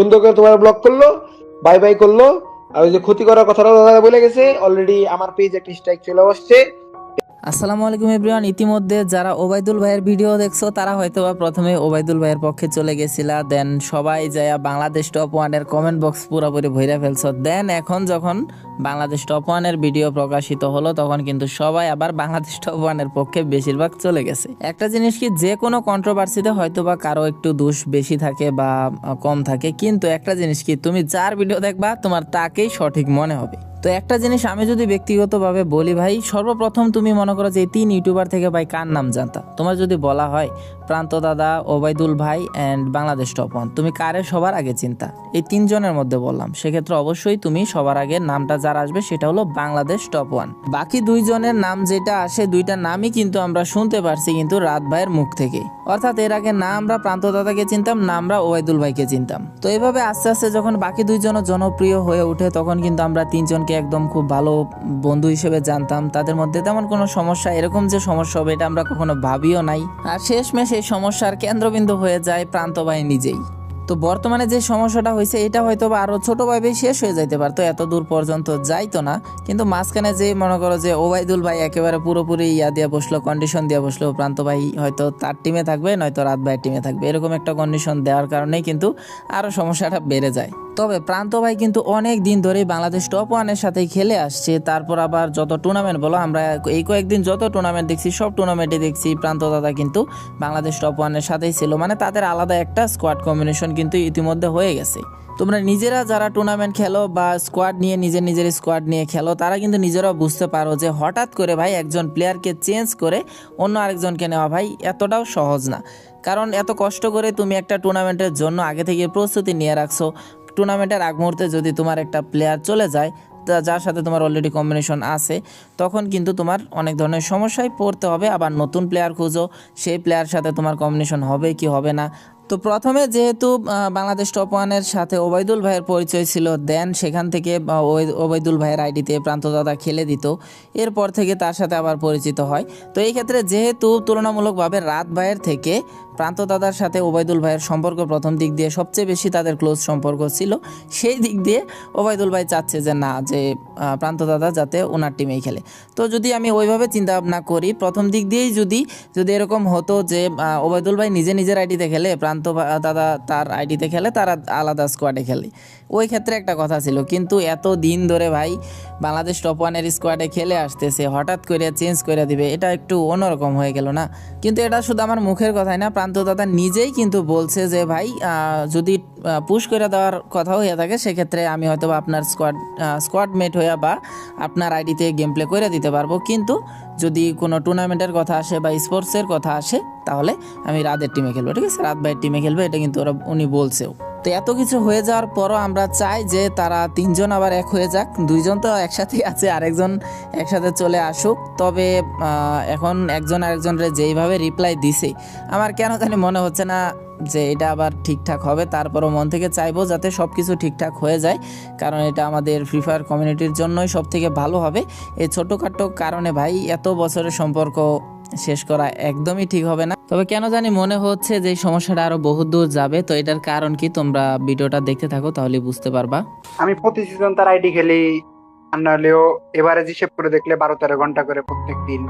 সুন্দর করে তোমার ব্লক করলো, বাই বাই করলো। আর ওই যে ক্ষতি করার কথাটা দাদা বলে গেছে, অলরেডি আমার পেজ একটা স্ট্রাইক চলে আসছে। আসসালামু আলাইকুম এভরিওয়ান। ইতিমধ্যে যারা ওবায়দুল ভাইয়ের ভিডিও দেখছো তারা হয়তোবা প্রথমে ওবায়দুল ভাইয়ের পক্ষে চলে গেছিলা, দেন সবাই যায় বাংলাদেশ টপ ওয়ানের কমেন্ট বক্স পুরোপুরি ভইরা ফেলছো। দেন এখন যখন বাংলাদেশ টপ ওয়ানের ভিডিও প্রকাশিত হলো তখন কিন্তু সবাই আবার বাংলাদেশ টপ ওয়ানের পক্ষে বেশিরভাগ চলে গেছে। একটা জিনিস কি, যে কোনো কন্ট্রোভার্সিতে হয়তোবা কারো একটু দোষ বেশি থাকে বা কম থাকে, কিন্তু একটা জিনিস কি, তুমি যার ভিডিও দেখবা তোমার তাকেই সঠিক মনে হবে। তো একটা জিনিস আমি যদি ব্যক্তিগতভাবে বলি ভাই, সর্বপ্রথম তুমি মনে করো যে এই 3 ইউটিউবার থেকে ভাই কার নাম জানতা? তোমার যদি বলা হয় প্রান্ত দাদা, ওবায়দুল ভাই অ্যান্ড বাংলাদেশ টপ ওয়ান, তুমি কারে সবার আগে চিন্তা? এই 3 জনের মধ্যে বললাম, সেক্ষেত্রে অবশ্যই তুমি সবার আগে নামটা যার আসবে সেটা হলো বাংলাদেশ টপ ওয়ান। বাকি 2 জনের নাম যেটা আসে, 2টা নামই কিন্তু আমরা শুনতে পারছি কিন্তু রাত ভাইয়ের মুখ থেকে। অর্থাৎ এর আগে না আমরা প্রান্ত দাদাকে চিনতাম, না আমরা ওবায়দুল ভাইকে চিনতাম। তো এইভাবে আস্তে আস্তে যখন বাকি 2 জন জনপ্রিয় হয়ে ওঠে তখন কিন্তু আমরা 3 জনকে একদম খুব ভালো বন্ধু হিসেবে জানতাম। তাদের মধ্যে তেমন কোনো সমস্যা, এরকম যে সমস্যা হবে এটা আমরা কখনো ভাবিও নাই। আর শেষমেশ এই সমস্যার কেন্দ্রবিন্দু হয়ে যায় প্রান্ত ভাই নিজেই। তো বর্তমানে যে সমস্যাটা হয়েছে এটা হয়তো বা আরো ছোটভাবেই শেষ হয়ে যাইতে পারতো, এত দূর পর্যন্ত যাইতো না। কিন্তু মাঝখানে যে মনে করো যে ওবায়দুল ভাই একেবারে পুরোপুরি দিয়ে বসলো, কন্ডিশন দিয়ে বসলো, প্রান্ত ভাই হয়তো তার টিমে থাকবে, নয়তো রাত ভাইয়ের টিমে থাকবে, এরকম একটা কন্ডিশন দেওয়ার কারণেই কিন্তু আরো সমস্যাটা বেড়ে যায়। তবে প্রান্ত ভাই কিন্তু অনেক দিন ধরেই বাংলাদেশ টপ ওয়ানের সাথেই খেলে আসছে। তারপর আবার যত টুর্নামেন্ট বলো, আমরা এই কয়েকদিন যত টুর্নামেন্ট দেখছি সব টুর্নামেন্টে দেখছি প্রান্ত দাদা কিন্তু বাংলাদেশ টপ ওয়ানের সাথেই ছিল। মানে তাদের আলাদা একটা স্কোয়াড কম্বিনেশন কিন্তু ইতিমধ্যে হয়ে গেছে। তোমরা নিজেরা যারা টুর্নামেন্ট খেলো বা স্কোয়াড নিয়ে নিজের স্কোয়াড নিয়ে খেলো, তারা কিন্তু নিজেরাও বুঝতে পারো যে হঠাৎ করে ভাই একজন প্লেয়ারকে চেঞ্জ করে অন্য আরেকজনকে নেওয়া ভাই এতটাও সহজ না। কারণ এত কষ্ট করে তুমি একটা টুর্নামেন্টের জন্য আগে থেকে প্রস্তুতি নিয়ে রাখছো, টুর্নামেন্টের আগ মুহূর্তে যদি তোমার একটা প্লেয়ার চলে যায় যার সাথে তোমার অলরেডি কম্বিনেশন আছে, তখন কিন্তু তোমার অনেক ধরনের সমস্যায় পড়তে হবে। আবার নতুন প্লেয়ার খুঁজো, সেই প্লেয়ার সাথে তোমার কম্বিনেশন হবে কি হবে না। তো প্রথমে যেহেতু বাংলাদেশ টপ ওয়ানের সাথে ওবায়দুল ভাইয়ের পরিচয় ছিল, দেন সেখান থেকে ওবায়দুল ভাইয়ের আইডিতে প্রান্ত দাদা খেলে দিত, এরপর থেকে তার সাথে আবার পরিচিত হয়। তো এই ক্ষেত্রে যেহেতু তুলনামূলকভাবে রাত ভাইয়ের থেকে প্রান্ত দাদার সাথে ওবায়দুল ভাইয়ের সম্পর্ক প্রথম দিক দিয়ে সবচেয়ে বেশি তাদের ক্লোজ সম্পর্ক ছিল, সেই দিক দিয়ে ওবায়দুল ভাই চাচ্ছে যে না, যে প্রান্ত দাদা যাতে ওনার টিমেই খেলে। তো যদি আমি ওইভাবে চিন্তা ভাবনা করি, প্রথম দিক দিয়েই যদি এরকম হতো যে ওবায়দুল ভাই নিজের আইডিতে খেলে, প্রান্ত দাদা তার আইডিতে খেলে, তারা আলাদা স্কোয়াডে খেলে, ওই ক্ষেত্রে একটা কথা ছিল। কিন্তু এত দিন ধরে ভাই বাংলাদেশ টপ ওয়ানের স্কোয়াডে খেলে আসতেছে, হঠাৎ করে চেঞ্জ করে দিবে, এটা একটু অন্যরকম হয়ে গেল না? কিন্তু এটা শুধু আমার মুখের কথাই না, প্রান্ত দাদা নিজেই কিন্তু বলছে যে ভাই যদি পুশ করে দেওয়ার কথা হয়ে থাকে সেক্ষেত্রে আমি হয়তো আপনার স্কোয়াড মেট হইয়া বা আপনার আইডিতে গেম প্লে করে দিতে পারবো, কিন্তু যদি কোনো টুর্নামেন্টের কথা আসে বা স্পোর্টসের কথা আসে তাহলে আমি রাতের টিমে খেলবো, ঠিক আছে, রাত ভাইয়ের টিমে খেলবো, এটা কিন্তু উনি বলছেও। তো এত কিছু হয়ে যাওয়ার পরও আমরা চাই যে তারা 3 জন আবার এক হয়ে যাক। 2 জন তো একসাথেই আছে, আরেকজন একসাথে চলে আসুক। তবে এখন একজন আরেকজনের যেইভাবে রিপ্লাই দিছে, আমার কেন জানি মনে হচ্ছে না যে এটা আবার ঠিকঠাক হবে। তারপরও মন থেকে চাইবো যাতে সব কিছু ঠিকঠাক হয়ে যায়, কারণ এটা আমাদের ফ্রি ফায়ার কমিউনিটির জন্যই সব থেকে ভালো হবে। এই ছোটোখাটো কারণে ভাই এত বছরের সম্পর্ক শেষ করা একদমই ঠিক হবে না। তবে কেন জানি মনে হচ্ছে যে এই সমস্যাটা আরো বহু দূর যাবে। তো এটার কারণ কি, তোমরা ভিডিওটা দেখতে থাকো তাহলে বুঝতে পারবা। আমি প্রতি সিজন তার আইডি খেলি, আর নাহলেও এভারেজ হিসেব করে দেখলে 12-13 ঘন্টা করে প্রত্যেক দিন।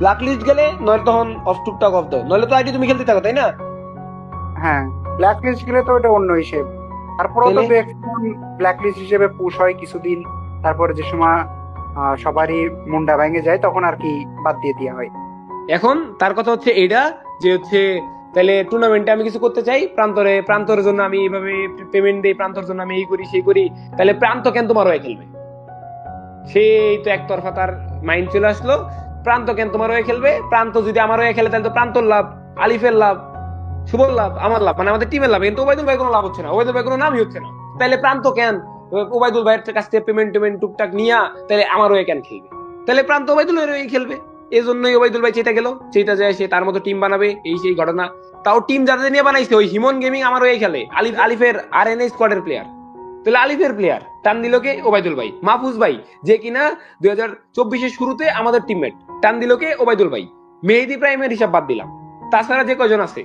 ব্ল্যাক লিস্ট গেলে নয়তো তখন অফ টুকটাক অফ দাও, নইলে তো আইডি তুমি খেলতে থাকো, তাই না? হ্যাঁ, ব্ল্যাক লিস্ট গেলে তো ওটা অন্য হিসেব। তারপরেও তো ব্ল্যাক লিস্ট হিসেবে পুশ হয় কিছুদিন, তারপরে যে সময় সবারই মুন্ডা ভেঙে যায় তখন আর কি বাদ দিয়ে দেওয়া হয়। এখন তার কথা হচ্ছে এইটা যে হচ্ছে তাহলে টুর্নামেন্টে আমি কিছু করতে চাই, প্রান্তরের জন্য আমি এইভাবে পেমেন্ট দিই, প্রান্তর জন্য আমি এই করি সেই করি, তাহলে প্রান্ত কেন তোমার হয়ে খেলবে? সেই তো একতরফা তার মাইন্ড চলে আসলো, প্রান্ত কেন তোমার হয়ে খেলবে? প্রান্ত যদি আমার হয়ে খেলে তাহলে তো প্রান্তর লাভ, আলিফের লাভ, শুভর লাভ, আমার লাভ, মানে আমাদের টিমের লাভ। কিন্তু ওবায়দুল ভাই কোনো লাভ হচ্ছে না, ওবায়দুল ভাই কোনো নামই হচ্ছে না। তাহলে প্রান্ত কেন ওবায়দুল ভাইয়ের কাছ থেকে পেমেন্ট টুকটাক নিয়া তাহলে আমার হয়ে কেন খেলবে? তাহলে প্রান্ত ওবায়দুল ভাইয়ের হয়ে খেলবে। এই জন্যই ওবায়দুল ভাই চেতে গেল, চেতা যায় সে তার মতো টিম বানাবে, এই সেই ঘটনা। তাও টিম যাদের নিয়ে বানাইছে, ওই হিমন গেমিং আমার হয়ে খেলে, আলিফের RNA স্কোয়াডের প্লেয়ার। তাহলে আলিফের প্লেয়ার টান দিল কে? ওবায়দুল ভাই। মাহফুজ ভাই, যে কিনা 2024-এর শুরুতে আমাদের টিমমেট, টান দিল কে? ওবায়দুল ভাই। মেহেদি প্রাইমের হিসাব বাদ দিলাম, তাছাড়া যে কয়জন আছে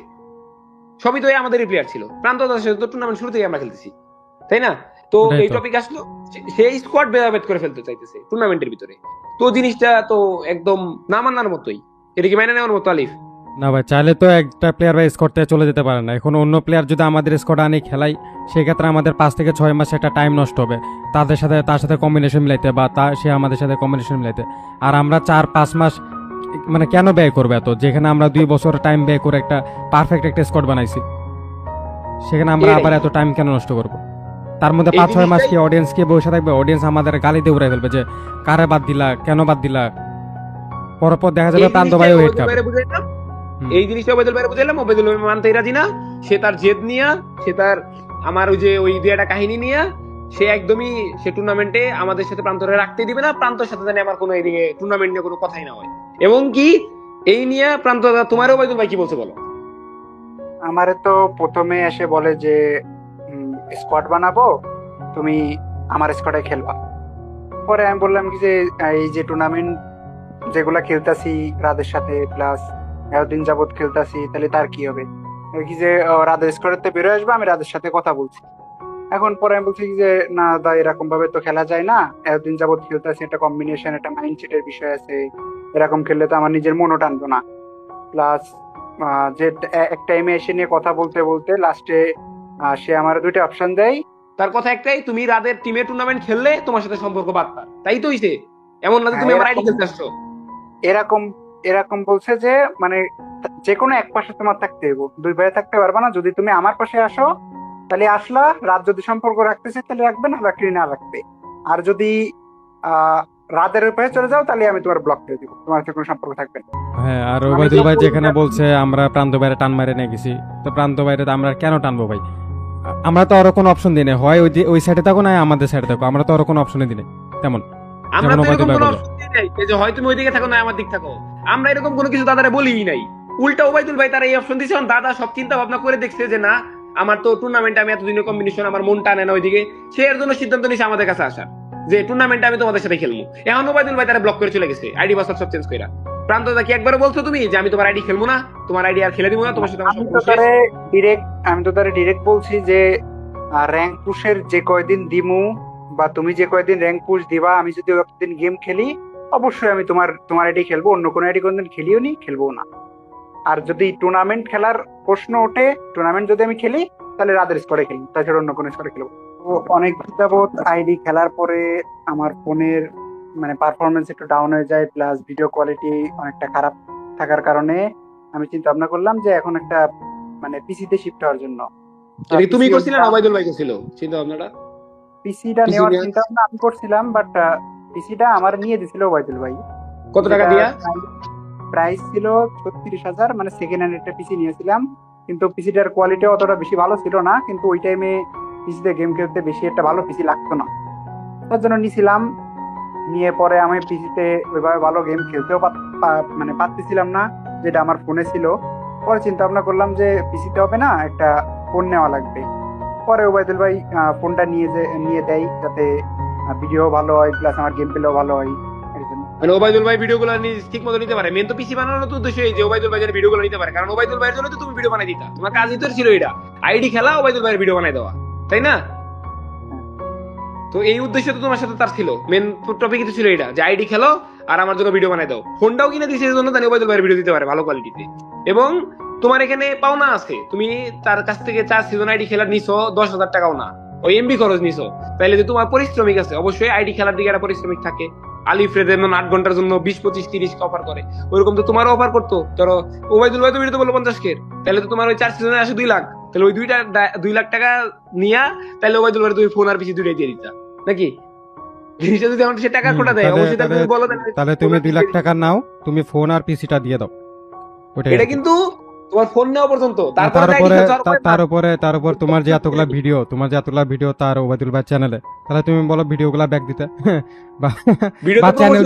সবই তো আমাদেরই প্লেয়ার ছিল। প্রান্ত দাসের তো টুর্নামেন্ট শুরু থেকে আমরা খেলতেছি। তাই না? তো ওটাই এই তো। টপিক আসলো, সেই স্কোয়াড ভেদাভেদ করে ফেলতে চাইতেছে টুর্নামেন্টের ভিতরে। তো জিনিসটা তো একদম না মানার মতোই। এটা কি মেনে নেওয়ার মতো আলিফ? না ভাই, চাইলে তো একটা প্লেয়ার ভাই স্কোয়াড থেকে চলে যেতে পারে না। এখন অন্য প্লেয়ার যদি আমাদের স্কোয়াড আনি খেলাই, সেক্ষেত্রে আমাদের 5 থেকে 6 মাস একটা টাইম নষ্ট হবে তার সাথে কম্বিনেশন মিলাইতে, বা সে আমাদের সাথে কম্বিনেশন মিলাইতে। আর আমরা 4-5 মাস মানে কেন ব্যয় করবে এত, যেখানে আমরা 2 বছর টাইম ব্যয় করে একটা পারফেক্ট একটা স্কোয়াড বানাইছি, সেখানে আমরা এটাই। আবার এত টাইম কেন নষ্ট করব? তার মধ্যে এই 5-6 মাস জিনিসটাই- কি অডিয়েন্স কে বসে থাকবে? অডিয়েন্স আমাদের গালি দিয়ে উড়াই ফেলবে যে কারে বাদ দিলা, কেন বাদ দিলা। পরপর দেখা যাবে এই প্রান্ত জিনিসটাই ভাইও হিট ওবায়দুল খাবে। ভাইরে বুঝাইলাম। হুম। এই জিনিসটা ওবায়দুল ভাইরে বুঝাইলাম, ওবায়দুল ভাই মানতেই রাজি না। সে তার জেদ নিয়া, সে তার আমার ওই যে ওই দুইটা কাহিনী নিয়া সে একদমই সে টুর্নামেন্টে আমাদের সাথে প্রান্তরে রাখতে দিবে না। প্রান্তর সাথে জানি আমার কোনো এদিকে টুর্নামেন্ট নিয়ে কোনো কথাই না হয়। এবং কি এই নিয়ে প্রান্ত তোমার ওবায়দুল ভাই কি বলছে বলো? আমারে তো প্রথমে এসে বলে যে স্কোয়াড বানাবো, তুমি আমার স্কোয়াডে খেলবা। পরে আমি বললাম কি যে এই যে টুর্নামেন্ট যেগুলা খেলতাছি রাদের সাথে, প্লাস এতদিন যাবত খেলতাছি, তাহলে তার কি হবে? এই কি যে রাদের স্কোয়াডে বেরোয় আসবে, আমি রাদের সাথে কথা বলছি। এখন পরে আমি বলছি কি যে না দা, এরকম ভাবে তো খেলা যায় না, এতদিন যাবত খেলতেছি, একটা কম্বিনেশন, একটা মাইন্ডসেটের বিষয় আছে, এরকম খেললে তো আমার নিজের মনও টানবো না। প্লাস যে এক টাইমে এসে নিয়ে কথা বলতে বলতে লাস্টে সে আমার দুইটা অপশন দেয়। তার কথা একটাই, তুমি রাদের টিমে টুর্নামেন্ট খেললে তোমার সাথে সম্পর্ক বাড়তা, তাই তো হইছে। এমন না যে তুমি আমার আইডি খেলতে আসছো। এরকম এরকম বলছে যে মানে যে কোনো এক পাশে তোমার থাকতে হইব, দুই ভাইয়ে থাকতে পারবা না। যদি তুমি আমার পাশে আসো তাহলে আসলা, রাত যদি সম্পর্ক রাখতেছে তাহলে রাখবে, না রাখলে না রাখবে। আর যদি রাতের পাশে চলে যাও তাহলে আমি তোমার ব্লক করে দিব, তোমার সাথে কোনো সম্পর্ক থাকবে না। হ্যাঁ, আর আমি ওবায়দুল ভাই যখন- যেখানে বলছে আমরা প্রান্ত বাইরে টান মারে নিয়ে গেছি, তো প্রান্ত বাইরে তো আমরা কেন টানবো ভাই? আমরা তো আরো কোনো অপশন দিই না, হয় ওই সাইডে থাকো না আমাদের সাইডে থাকো, আমরা তো আরো কোনো অপশনই দিই না তেমন। আমরা যেমন তো ওবায়দুল এরকম ভাই কোনো বললো। অপশন নাই যে হয় তুমি ওইদিকে থাকো না আমার দিক থাকো। আমরা এরকম কোনো কিছু দাদারে বলিই নাই। উল্টা ওবায়দুল ভাই তারা এই অপশন দিয়েছে, কারণ দাদা সব চিন্তা ভাবনা করে দেখছে যে না, আমার তো টুর্নামেন্টে আমি এতদিনের কম্বিনেশন, আমার মন টানে না ওইদিকে, সে এর জন্য সিদ্ধান্ত নিয়েছে আমাদের কাছে আসার, যে টুর্নামেন্টে আমি তোমাদের সাথে খেলবো। এখন ওবায়দুল ভাই তারা ব্লক করে চলে গেছে, আইডি পাসওয়ার্ড সব চেঞ্জ করে। প্রান্তদা কি একবার বলছো তুমি যে আমি তোমার আইডি খেলবো না, তোমার আইডি আর খেলে দিব না, তোমার সাথে আমার আমি তো সম্পর্ক শেষ? তারে ডিরেক্ট বলছি যে র্যাঙ্ক পুশের যে কয়দিন দিমু, বা তুমি যে কয়দিন র্যাঙ্ক পুশ দিবা, আমি যদি একদিন গেম খেলি অবশ্যই আমি তোমার আইডি খেলবো, অন্য কোনো আইডি কোনদিন খেলিও নি, খেলবো না। আর যদি টুর্নামেন্ট খেলার প্রশ্ন ওঠে, টুর্নামেন্ট যদি আমি খেলি তাহলে রাতের স্কোয়াডে খেলি, তাছাড়া অন্য কোনো স্কোয়াডে খেলবো। তো অনেক যাবত আইডি খেলার পরে আমার ফোনের মানে পারফরমেন্স একটু ডাউন হয়ে যায়, প্লাস ভিডিও কোয়ালিটি অনেকটা খারাপ থাকার কারণে আমি চিন্তা ভাবনা করলাম যে এখন একটা মানে পিসিতে শিফট হওয়ার জন্য। এটা কি তুমি করছিলে না ওবায়দুল ভাই করছিল চিন্তা ভাবনাটা? পিসিটা PC নেওয়ার নেওয়া- চিন্তা ভাবনা আমি করছিলাম, বাট পিসিটা আমার নিয়ে দিছিল ওবায়দুল ভাই। কত টাকা দিয়া? প্রাইস ছিল 36,000, মানে সেকেন্ড হ্যান্ড একটা পিসি নিয়েছিলাম। কিন্তু পিসিটার কোয়ালিটি অতটা বেশি ভালো ছিল না, কিন্তু ওই টাইমে পিসিতে গেম খেলতে বেশি একটা ভালো পিসি লাগতো না, তার জন্য নিছিলাম। নিয়ে পরে আমি পিসিতে ওইভাবে ভালো গেম খেলতেও মানে পারতেছিলাম না, যেটা আমার ফোনে ছিল। পরে চিন্তা ভাবনা করলাম যে পিসিতে হবে না, একটা ফোন নেওয়া লাগবে। পরে ওবায়দুল ভাই ফোনটা নিয়ে দেয়, যাতে ভিডিও ভালো হয়, প্লাস আমার গেম প্লেও ভালো হয়, এর জন্য। মানে ওবায়দুল ভাই ভিডিও গুলো ঠিক মতো নিতে পারে। মেন তো পিসি বানানোর তো উদ্দেশ্য এই যে ওবায়দুল ভাই যেন ভিডিও গুলো নিতে পারে, কারণ ওবায়দুল ভাইয়ের জন্য তো তুমি ভিডিও বানাই দিতা, তোমার কাজই তো ছিল এটা, আইডি খেলা ওবায়দুল ভাইয়ের ভিডিও বানাই দেওয়া, তাই না? তো এই উদ্দেশ্য তো তোমার সাথে তার ছিল, মেন টপিক তো ছিল এটা যে আইডি খেলো আর আমার জন্য ভিডিও বানাই দাও। ফোনটাও কিনে দিয়েছে এই জন্য জানি ওবায়দুল ভাইয়ের ভিডিও দিতে পারে ভালো কোয়ালিটিতে। এবং তোমার এখানে পাওনা আছে, তুমি তার কাছ থেকে 4 সিজন আইডি খেলার নিছো 10,000 টাকাও না, ওই এমবি খরচ নিছো, তাইলে যে তোমার পরিশ্রমিক আছে, অবশ্যই আইডি খেলার দিকে একটা পরিশ্রমিক থাকে। আলিফ রে যেমন 8 ঘন্টার জন্য 20, 25, 30 অফার করে, ওইরকম তো তোমারও অফার করতো। ধরো ওবায়দুল ভাই তুমি তো বললো 50K, তাহলে তো তোমার ওই 4 সিজনে আসে 2 লাখ, তাহলে ওই 2 লাখ টাকা নিয়া তাহলে ওবায়দুল ভাই তুমি ফোন আর পিসি দুইটাই দিয়ে দিতা নাকি? জিনিসটা যদি আমার সে টাকা খোটা দেয়, অবশ্যই তাহলে তুমি বলো তাহলে তুমি 2 লাখ টাকা নাও, তুমি ফোন আর পিসিটা দিয়ে দাও। এটা কিন্তু তোমার ফোন নেওয়া পর্যন্ত, তার উপর তোমার যে এতগুলা ভিডিও তার ওবায়দুল ভাই চ্যানেলে, তাহলে তুমি বলো ভিডিওগুলা ব্যাক দিতে বা চ্যানেল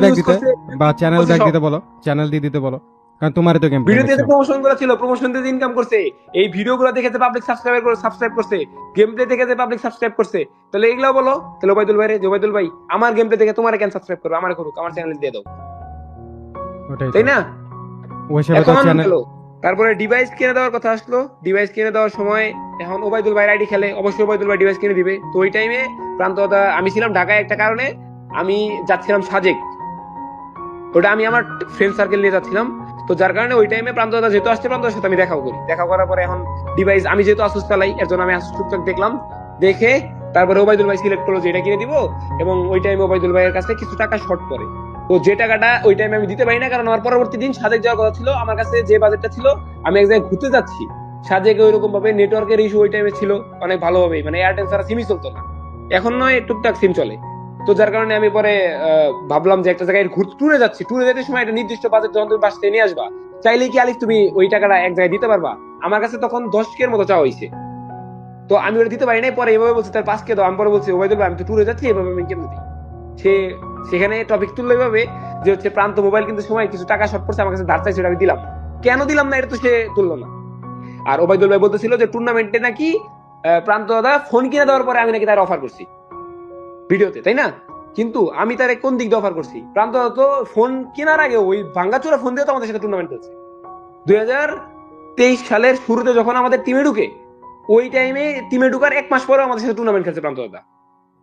ব্যাক দিতে, বলো চ্যানেল দিয়ে দিতে বলো, কারণ তোমারই তো গেম ভিডিওতে প্রমোশন করা ছিল, প্রমোশন দিয়ে ইনকাম করছে, এই ভিডিওগুলো দেখে যে পাবলিক সাবস্ক্রাইব করছে, গেম প্লে দেখে যে পাবলিক সাবস্ক্রাইব করছে, তাহলে এগুলো বলো। তাহলে ওবায়দুল ভাই রে, ওবায়দুল ভাই আমার গেম প্লে দেখে তোমারে কেন সাবস্ক্রাইব করবে, আমারে করুক, আমার চ্যানেল দিয়ে দাও, তাই না? ওই হিসেবে তো চ্যানেল তারপরে ডিভাইস কিনে দেওয়ার কথা আসলো। ডিভাইস কিনে দেওয়ার সময় এখন ওবায়দুল ভাই আইডি খেলে, অবশ্যই ওবায়দুল ভাই ডিভাইস কিনে দিবে। তো ওই টাইমে প্রান্তদা, আমি ছিলাম ঢাকায় একটা কারণে, আমি যাচ্ছিলাম সাজেক, ওটা আমি আমার ফ্রেন্ড সার্কেল নিয়ে যাচ্ছিলাম। তো যার কারণে ওই টাইমে প্রান্তদা যেহেতু আসছে, প্রান্তদার সাথে আমি দেখাও করি। দেখা করার পরে এখন ডিভাইস, আমি যেহেতু আসুস চালাই, এর জন্য আমি আসুস টুকটাক দেখলাম, দেখে তারপরে ওবায়দুল ভাই সিলেক্ট করলো যে এটা কিনে দিব। এবং ওই টাইমে ওবায়দুল ভাইয়ের কাছে কিছু টাকা শর্ট পড়ে। তো যে টাকাটা ওই টাইমে আমি দিতে পারি না, কারণ আমার পরবর্তী দিন সাজেক যাওয়ার কথা ছিল। আমার কাছে যে বাজেটটা ছিল, আমি এক জায়গায় ঘুরতে যাচ্ছি সাজেকে, ওইরকম ভাবে নেটওয়ার্কের ইস্যু ওই টাইমে ছিল অনেক ভালোভাবে, মানে এয়ারটেল ছাড়া সিমই চলতো না। এখন নয়, টুকটাক সিম চলে। তো যার কারণে আমি পরে ভাবলাম যে একটা জায়গায় ট্যুরে যাচ্ছি, ট্যুরে যেতে সময় একটা নির্দিষ্ট বাজেট যখন তুমি বাসতে নিয়ে আসবা, চাইলে কি আলিফ তুমি ওই টাকাটা এক জায়গায় দিতে পারবা? আমার কাছে তখন 10K মতো চাওয়া হয়েছে। তো আমি ওটা দিতে পারি নাই। পরে এভাবে বলছি তার 5K দাও। আমি পরে বলছি ওবায়দুল ভাই আমি তো ট্যুরে যাচ্ছি, এভাবে আমি কেমন দিই? সেখানে টপিক তুললো এভাবে যে হচ্ছে প্রান্ত মোবাইল কিন্তু সময় কিছু টাকা শর্ট পড়ছে, আমার কাছে ধার চাইছে, আমি দিলাম। কেন দিলাম না এটা তো সে তুললো না। আর ওবায়দুল ভাই বলতেছিল যে টুর্নামেন্টে নাকি প্রান্ত দাদা ফোন কিনে দেওয়ার পরে আমি নাকি তার অফার করছি ভিডিওতে, তাই না? কিন্তু আমি তার কোন দিক দিয়ে অফার করছি? প্রান্ত দাদা তো ফোন কেনার আগে ওই ভাঙ্গাচোরা ফোন দিয়ে তো আমাদের সাথে টুর্নামেন্ট হচ্ছে 2023 সালের শুরুতে, যখন আমাদের টিমে ঢুকে, ওই টাইমে টিমে ঢুকার 1 মাস পরে আমাদের সাথে টুর্নামেন্ট খেলছে প্রান্ত দাদা।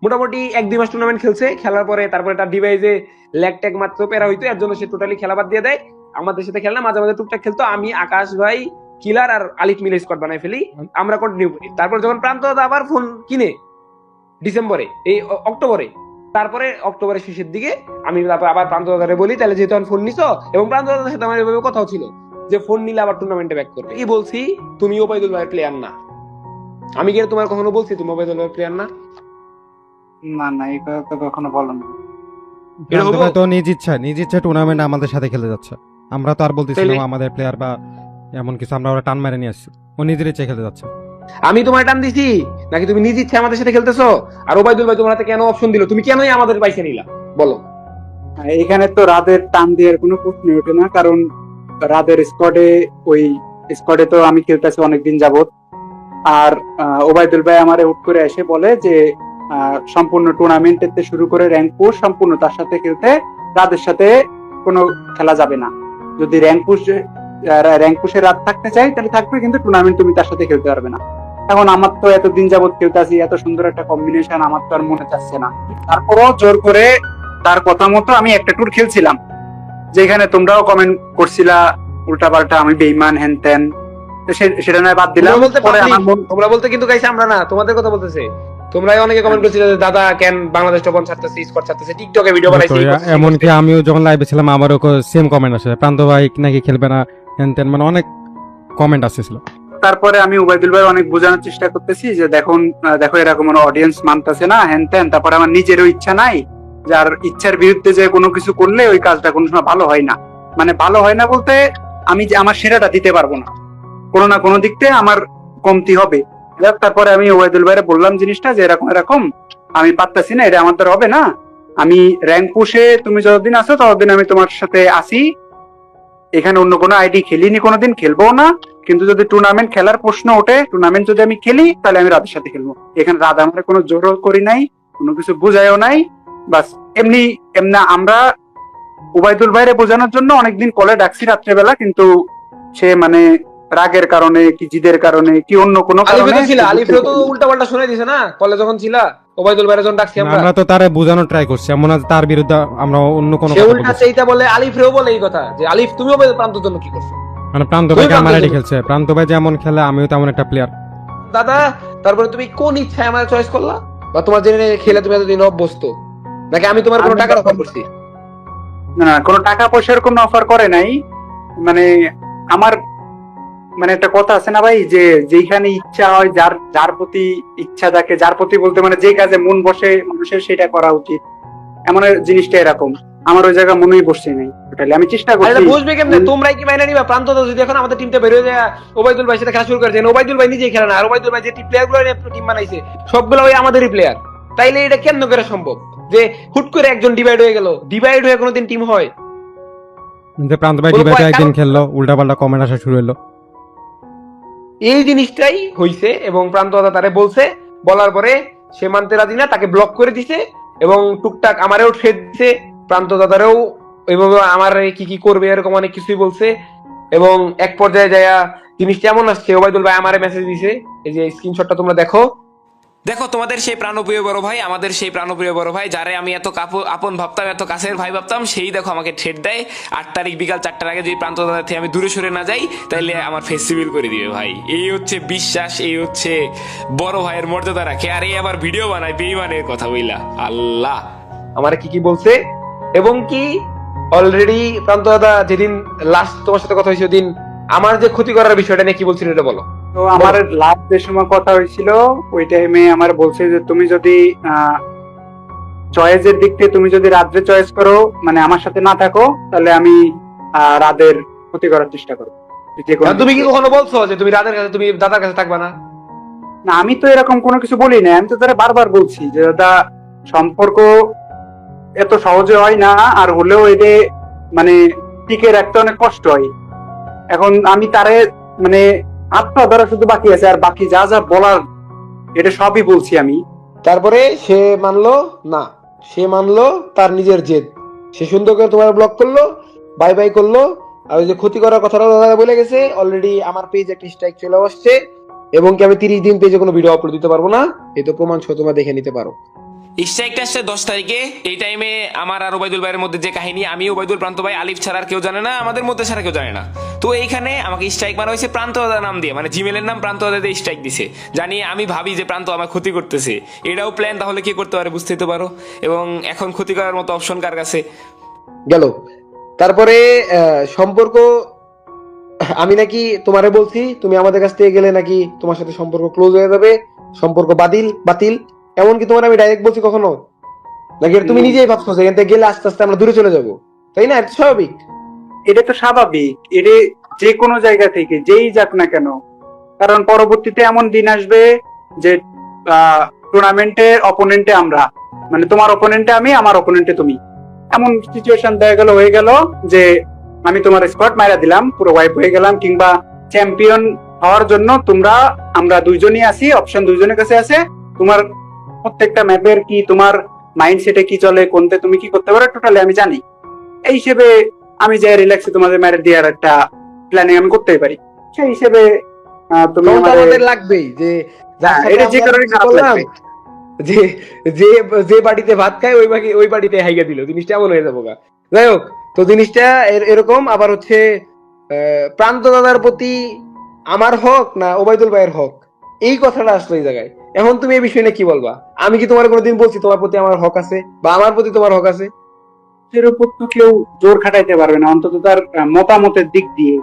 মোটামুটি 1-2 মাস টুর্নামেন্ট খেলছে। খেলার পরে তারপরে তার ডিভাইসে ল্যাগ ট্যাগ মাত্র পেরা হইতো, এর জন্য সে টোটালি খেলা বাদ দিয়ে দেয়। আমাদের সাথে খেলে না, মাঝে মাঝে টুকটাক খেলতো। আমি, আকাশ ভাই, কিলার আর আলিফ মিলে স্কোয়াড বানাই ফেলি, আমরা কন্টিনিউ করি। তারপর যখন প্রান্ত দাদা আবার ফোন কিনে ডিসেম্বরে, এই অক্টোবরে, তারপরে অক্টোবরের শেষের দিকে আমি তারপর আবার প্রান্ত দাদারে বলি, তাহলে যেহেতু ফোন নিছো, এবং প্রান্ত দাদার সাথে আমার এভাবে কথাও ছিল যে ফোন নিলে আবার টুর্নামেন্টে ব্যাক করবে। এই বলছি তুমি ওবায়দুল ভাইয়ের প্লেয়ার না। আমি কি তোমার কখনো বলছি তুমি ওবায়দুল ভাইয়ের প্লেয়ার না? না না, এই কথা তো কখনো বলো না। প্রান্ত ভাই তো নিজ ইচ্ছা টুর্নামেন্ট আমাদের সাথে খেলে যাচ্ছে। আমরা তো আর বলতেছিলাম আমাদের প্লেয়ার বা এমন কিছু, আমরা ওরা টান মেরে নিয়ে আসছি, ও নিজের ইচ্ছে খেলতে যাচ্ছে। আমি তোমার টান দিছি নাকি তুমি নিজ ইচ্ছে আমাদের সাথে খেলতেছো? আর ওবায়দুল ভাই তোমার হাতে কেন অপশন দিল? তুমি কেনই আমাদের পাইছে নিলা বলো? এখানে তো রাদের টান দেওয়ার কোনো প্রশ্ন ওঠে না, কারণ রাদের স্কোয়াডে তো আমি খেলতেছি অনেকদিন যাবত। আর ওবায়দুল ভাই আমারে হুট করে এসে বলে যে সম্পূর্ণ টুর্নামেন্টের শুরু করে র্যাঙ্ক পুশ সম্পূর্ণ তার সাথে খেলতে, রাদের সাথে কোনো খেলা যাবে না। যদি র্যাঙ্ক পুশে রাত থাকতে চাই তাহলে থাকবে, কিন্তু টুর্নামেন্ট তুমি তার সাথে খেলতে পারবে না। এখন আমার তো এতদিন যাবত খেলতেছি, এত সুন্দর একটা কম্বিনেশন আমার তো আর মনে চাচ্ছে না। তারপরও জোর করে তার কথা মতো আমি একটা ট্যুর খেলছিলাম, যেখানে তোমরাও কমেন্ট করছিলা উল্টাপাল্টা, আমি বেইমান হ্যান ত্যান, সেটা নয় বাদ দিলাম। তোমরা বলতে কিন্তু গাইছে আমরা না, তোমাদের কথা বলতেছে। তোমরাই অনেকে কমেন্ট করছিলে যে দাদা কেন বাংলাদেশ টপ 1 ছাড়তেছে, স্কোয়াড ছাড়তেছে, টিকটকে ভিডিও বানাইছে। এমনকি আমিও যখন লাইভে ছিলাম আমারও সেম কমেন্ট আসে, প্রান্ত ভাই নাকি খেলবে না হ্যান ত্যান, মানে অনেক কমেন্ট আসছিল। তারপরে আমি ওবায়দুল ভাই অনেক বোঝানোর চেষ্টা করতেছি যে দেখো এরকম অডিয়েন্স মানতেছে না হ্যান ত্যান। তারপরে আমার নিজেরও ইচ্ছা নাই, যার ইচ্ছার বিরুদ্ধে যে কোনো কিছু করলে ওই কাজটা কোনো সময় ভালো হয় না। মানে ভালো হয় না বলতে আমি যে আমার সেরাটা দিতে পারবো না, কোনো না কোনো দিক থেকে আমার কমতি হবে। তারপরে আমি ওবায়দুল ভাইরে বললাম জিনিসটা যে এরকম আমি পারতাছি না, এটা আমার দ্বারা হবে না। আমি র্যাঙ্ক পুশে তুমি যতদিন আছো ততদিন আমি তোমার সাথে আসি, এখানে অন্য কোনো আইডি খেলিনি, কোনোদিন খেলবো না। কিন্তু যদি টুর্নামেন্ট খেলার প্রশ্ন ওঠে, টুর্নামেন্ট যদি আমি খেলি, তাহলে আমি রাতের সাথে খেলবো। এখানে রাত আমার কোনো জোরও করি নাই, কোনো কিছু বুঝাইও নাই, বাস এমনি আমরা ওবায়দুল ভাইরে বোঝানোর জন্য অনেকদিন কলে ডাকছি রাত্রেবেলা, কিন্তু সে মানে রাগের কারণে কি জিদের কারণে কি অন্য কোনো কারণে আলিফও তো উল্টাপাল্টা শুনে দিছে না কলে যখন ছিলা। ওবায়দুল ভাইরে যখন ডাকছি আমরা তো তারে বোঝানোর ট্রাই করছি, এমন না তার বিরুদ্ধে আমরা অন্য কোনো কথা বলছি। উল্টা এইটা বলে, আলিফরেও বলে এই কথা যে আলিফ তুমি প্রান্তর জন্য কি করছো? মানে প্রান্ত ভাই আমার আইডি খেলছে, প্রান্ত ভাই যেমন খেলে আমিও তেমন একটা প্লেয়ার। দাদা তারপরে তুমি কোন ইচ্ছায় আমার চয়েস করলা, বা তোমার জেনে খেলে তুমি এতদিন অভ্যস্ত, নাকি আমি তোমার কোনো টাকার অফার করছি? না, কোনো টাকা পয়সার কোনো অফার করে নাই। মানে আমার মানে একটা কথা আছে না ভাই, যে যেখানে ইচ্ছা হয়, যার প্রতি ইচ্ছা থাকে, যার প্রতি বলতে মানে যে কাজে মন বসে মানুষের সেটা করা উচিত, এমন জিনিসটা এরকম। আমার ওই জায়গা মনেই বসছে নাই, আমি চেষ্টা করছি। বুঝবে কেমনে? তোমরাই কি মাইনে নিবা? প্রান্ত যদি এখন আমাদের টিমটা বের হয়ে যায়, ওবায়দুল ভাই সাথে খেলা শুরু করেছেন, ওবায়দুল ভাই নিজেই খেলে না, আর ওবায়দুল ভাই যে প্লেয়ার গুলো টিম বানাইছে সবগুলো ওই আমাদেরই প্লেয়ার, তাইলে এটা কেন করে সম্ভব যে হুট করে একজন ডিভাইড হয়ে গেল? ডিভাইড হয়ে কোনোদিন টিম হয়? যে প্রান্ত ভাই ডিভাইডে একদিন খেললো, উল্টাপাল্টা কমেন্ট আসা শুরু হলো, এই জিনিসটাই হইছে। এবং প্রান্ত তারে বলছে, বলার পরে সে মানতে রাজি না, তাকে ব্লক করে দিছে, এবং টুকটাক আমারেও ঠেট দিছে, প্রান্ত দাদারেও ওইভাবে আমার কি কি করবে এরকম অনেক কিছুই বলছে। এবং এক পর্যায়ে যায় জিনিসটা এমন আসছে, ওবায়দুল ভাই আমারে মেসেজ দিছে, এই যে স্ক্রিনশটটা তোমরা দেখো। দেখো তোমাদের সেই প্রাণপ্রিয় বড় ভাই, আমাদের সেই প্রাণপ্রিয় বড় ভাই, যারে আমি এত আপন ভাবতাম, এত কাছের ভাই ভাবতাম, সেই দেখো আমাকে ঠেট দেয় 8 তারিখ বিকাল 4টার আগে যদি প্রান্ত দাদা থেকে আমি দূরে সরে না যাই তাহলে আমার ফেস সিভিল করে দিবে ভাই। এই হচ্ছে বিশ্বাস, এই হচ্ছে বড় ভাইয়ের মর্যাদা রাখে। আর এই আবার ভিডিও বানায় বেঈমানের কথা বইলা, আল্লাহ আমারে কি কি বলছে, এবং কি অলরেডি প্রান্ত দাদা যেদিন লাস্ট তোমার সাথে কথা হয়েছে ওদিন আমার যে ক্ষতি করার বিষয়টা নিয়ে কি বলছিল এটা বলো। তো আমার লাস্ট যে সময় কথা হয়েছিল ওই টাইমে আমার বলছে যে তুমি যদি চয়েসের দিক থেকে তুমি যদি রাত্রে চয়েস করো, মানে আমার সাথে না থাকো, তাহলে আমি রাতের ক্ষতি করার চেষ্টা করবো। তুমি কি কখনো বলছো যে তুমি রাতের কাছে, তুমি দাদার কাছে থাকবা না? না, আমি তো এরকম কোনো কিছু বলি না। আমি তো তারা বারবার বলছি যে দাদা সম্পর্ক এত সহজে হয় না, আর হলেও এতে মানে টিকে রাখতে অনেক কষ্ট হয়। এখন আমি তারে মানে আত্মা ধরা শুধু বাকি আছে, আর বাকি যা যা বলার এটা সবই বলছি আমি। তারপরে সে মানলো না, সে মানলো তার নিজের জেদ, সে সুন্দর করে তোমার ব্লক করলো, বাই বাই করলো। আর ওই যে ক্ষতি করার কথাটা দাদা বলে গেছে, অলরেডি আমার পেজে একটা স্ট্রাইক চলে আসছে, এবং কি আমি 30 দিন পেজে কোনো ভিডিও আপলোড দিতে পারবো না। এই তো প্রমাণ সহ তোমরা দেখে নিতে পারো। স্ট্রাইকটা আসছে 10 তারিখে। এই টাইমে আমার আর ওবায়দুল ভাইয়ের মধ্যে যে কাহিনী, আমি ওবায়দুল, প্রান্ত ভাই, আলিফ ছাড়া আর কেউ জানে না, আমাদের মধ্যে ছাড়া কেউ জানে না। তো এইখানে আমাকে স্ট্রাইক মারা হয়েছে প্রান্তদার নাম দিয়ে, মানে জিমেলের নাম প্রান্তদা দিয়ে স্ট্রাইক দিছে। জানি আমি ভাবি যে প্রান্ত আমার ক্ষতি করতেছে, এটাও প্ল্যান, তাহলে কি করতে পারে বুঝতেই তো পারো। এবং এখন ক্ষতি করার মতো অপশন কার কাছে গেল। তারপরে সম্পর্ক, আমি নাকি তোমারে বলছি তুমি আমাদের কাছ থেকে গেলে নাকি তোমার সাথে সম্পর্ক ক্লোজ হয়ে যাবে, সম্পর্ক বাতিল, এমনকি তোমার আমি ডাইরেক্ট বলছি কখনো নাকি? তুমি নিজেই ভাবছো যে এখান থেকে গেলে আস্তে আস্তে আমরা দূরে চলে যাবো, তাই না? এটা স্বাভাবিক। এটা তো স্বাভাবিক, এটা যে কোনো জায়গা থেকে যেই যাক না কেন, কারণ পরবর্তীতে এমন দিন আসবে যে টুর্নামেন্টের অপোনেন্টে আমরা, মানে তোমার অপোনেন্টে আমি, আমার অপোনেন্টে তুমি, এমন সিচুয়েশন দেখা গেল, হয়ে গেল যে আমি তোমার স্কোয়াড মাইরা দিলাম, পুরো ওয়াইপ হয়ে গেলাম, কিংবা চ্যাম্পিয়ন হওয়ার জন্য আমরা দুইজনই আছি, অপশন দুইজনের কাছে আছে। তোমার প্রত্যেকটা ম্যাপের কি তোমার মাইন্ডসেটে কি চলে, কোনতে তুমি কি করতে পারো টোটালি আমি জানি। এই হিসেবে আমি যে রিল্যাক্সে তোমাদের ম্যারেজ দেওয়ার একটা প্ল্যানিং আমি করতেই পারি। সেই হিসেবে তুমি আমাদের লাগবেই যে এটা যে কারণে খারাপ লাগবে, যে যে যে বাড়িতে ভাত খায় ওই বাড়িতে হাইগা দিল, জিনিসটা এমন হয়ে যাবো গা। যাই হোক, তো জিনিসটা এরকম। আবার হচ্ছে প্রান্ত দাদার প্রতি আমার হক না ওবায়দুল ভাইয়ের হক, এই কথাটা আসলো এই জায়গায়। এখন তুমি এই বিষয় নিয়ে কি বলবা? আমি কি তোমার কোনোদিন বলছি তোমার প্রতি আমার হক আছে, বা আমার প্রতি তোমার হক আছে? এর উপর তো কেউ জোর খাটাইতে পারবে না, অন্তত তার মতামতের দিক দিয়ে।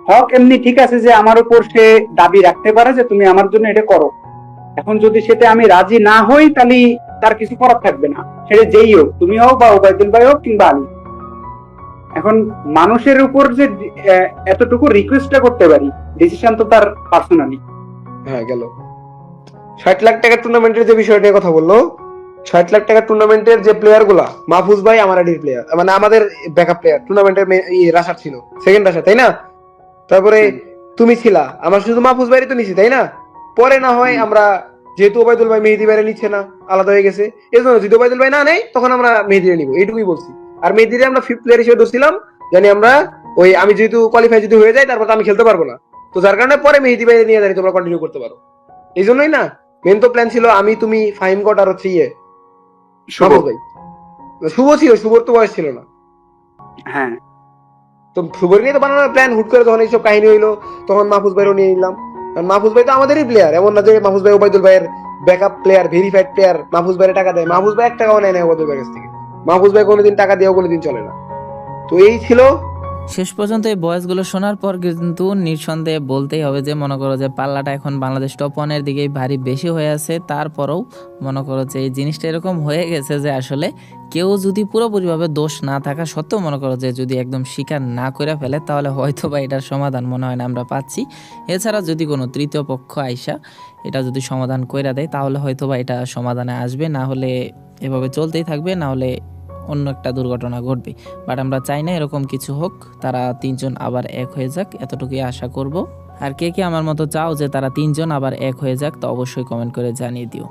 হক এমনি ঠিক আছে যে আমার উপর সে দাবি রাখতে পারে যে তুমি আমার জন্য এটা করো। এখন যদি সেটা আমি রাজি না হই, তাহলে তার কিছু করার থাকবে না, সেটা যেই হোক, তুমি হোক বা ওবায়দুল ভাই হোক কিংবা আমি। এখন মানুষের উপর যে এতটুকু রিকোয়েস্টটা করতে পারি, ডিসিশন তো তার পার্সোনালি। হ্যাঁ, গেল। 60 লাখ টাকার টুর্নামেন্টের যে বিষয় নিয়ে কথা বললো, 60 লাখ টাকার টুর্নামেন্টের যে প্লেয়ার গুলা, মাহফুজ ভাই আমার আইডির প্লেয়ার, মানে আমাদের ব্যাকআপ প্লেয়ার, টুর্নামেন্টের রাশার ছিল, সেকেন্ড রাশা, তাই না? তারপরে তুমি ছিলা, আমার শুধু মাহফুজ ভাইরই তো নিছি, তাই না? পরে না হয় আমরা, যেহেতু ওবায়দুল ভাই মেহেদি ভাইরে নিচ্ছে না, আলাদা হয়ে গেছে, এই জন্য যদি ওবায়দুল ভাই না নেয় তখন আমরা মেহেদিরে নিবো, এইটুকুই বলছি। আর মেহেদিরে আমরা 5th প্লেয়ার হিসেবে ধরছিলাম, জানি আমরা ওই আমি যেহেতু কোয়ালিফাই যদি হয়ে যায় তারপর আমি খেলতে পারবো না, তো যার কারণে পরে মেহেদি ভাইরে নিয়ে জানি তোমরা কন্টিনিউ করতে পারো। এই জন্যই না, মেন তো প্ল্যান ছিল আমি, তুমি, ফাহিম গট আর হচ্ছে মাহফুজ ভাই। শুভ ছিল, শুভর তো বয়স ছিল না। হ্যাঁ, তো শুভর নিয়ে তো বানানোর প্ল্যান, হুট করে যখন এইসব কাহিনী হইলো তখন মাহফুজ ভাইও নিয়ে নিলাম। কারণ মাহফুজ ভাই তো আমাদেরই প্লেয়ার, এমন না যে মাহফুজ ভাই ওবায়দুল ভাইয়ের backup player, verified player, Mahfuz ভাইয়ের টাকা দেয়। মাহফুজ ভাই 1 টাকাও নেয় না ওবায়দুল ভাইয়ের কাছ থেকে, মাহফুজ ভাই কোনোদিন টাকা দিয়েও কোনোদিন চলে না। তো এই ছিল। শেষ পর্যন্ত এই ভয়েসগুলো শোনার পর কিন্তু নিঃসন্দেহে বলতেই হবে যে মনে করো যে পাল্লাটা এখন বাংলাদেশ টপ 1-এর দিকেই ভারী বেশি হয়ে আছে। তারপরেও মনে করো যে এই জিনিসটা এরকম হয়ে গেছে যে আসলে কেউ যদি পুরোপুরিভাবে দোষ না থাকা সত্ত্বেও মনে করো যে যদি একদম স্বীকার না করে ফেলে, তাহলে হয়তো বা এটার সমাধান মনে হয় না আমরা পাচ্ছি। এছাড়া যদি কোনো তৃতীয় পক্ষ আইসা এটা যদি সমাধান কইরা দেয়, তাহলে হয়তো বা এটা সমাধানে আসবে, না হলে এভাবে চলতেই থাকবে, না হলে অন্য একটা দুর্ঘটনা ঘটবে। বাট আমরা চাই না এরকম কিছু হোক, তারা 3 জন আবার এক হয়ে যাক, এতটুকুই আশা করব। আর কে কে আমার মতো চাও যে তারা 3 জন আবার এক হয়ে যাক, তো অবশ্যই কমেন্ট করে জানিয়ে দিও।